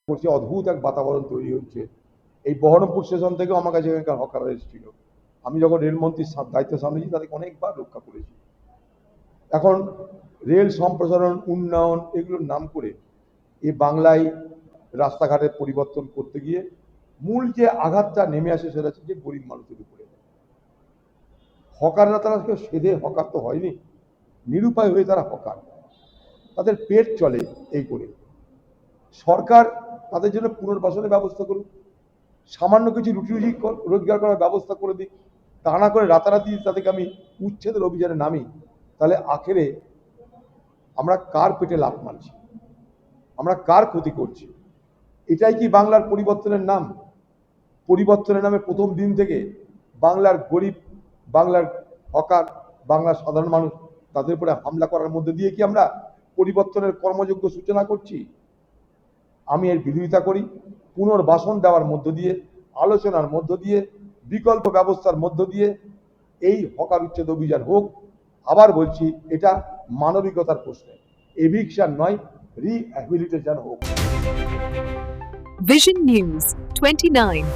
করছে, অদ্ভুত এক বাতাবরণ তৈরি হচ্ছে। এই বহরমপুর স্টেশন থেকেও আমার কাছে এখানকার হকাররা এসেছিল। আমি যখন রেলমন্ত্রীর দায়িত্ব সামলেছি তাদেরকে অনেকবার রক্ষা করেছি। এখন রেল সম্প্রসারণ, উন্নয়ন এগুলোর নাম করে এ বাংলায় রাস্তাঘাটের পরিবর্তন করতে গিয়ে মূল যে আঘাতটা নেমে আসে সেটা হচ্ছে যে গরিব মানুষের উপরে। হকাররা তারা কেউ সেধে হকার তো হয়নি, নিরুপায় হয়ে তারা হকার, তাদের পেট চলে এই করে। সরকার তাদের জন্য পুনর্বাসনের ব্যবস্থা করুক, সামান্য কিছু রুটি রোজগার করার ব্যবস্থা করে দিক। তা না করে রাতারাতি তাদেরকে আমি উচ্ছেদের অভিযানে নামি, তাহলে আখেরে আমরা কার পেটে লাফ মারছি, আমরা কার ক্ষতি করছি? এটাই কি বাংলার পরিবর্তনের নাম? পরিবর্তনের নামে প্রথম দিন থেকে বাংলার গরিব, বাংলার হকার, বাংলার সাধারণ মানুষ তাদের উপরে হামলা করার মধ্যে দিয়ে কি আমরা পরিবর্তনের কর্মযোগ্য সূচনা করছি? আমি এর বিরোধিতা করি। পুনর্বাসন দেওয়ার মধ্য দিয়ে, আলোচনার মধ্য দিয়ে, বিকল্প ব্যবস্থার মধ্য দিয়ে এই হকার উচ্ছেদ অভিযান হোক। আবার বলছি, এটা মানবিকতার প্রশ্ন, এভিকশন নয়, রিহ্যাবিলিটেশন হোক। Vision News 29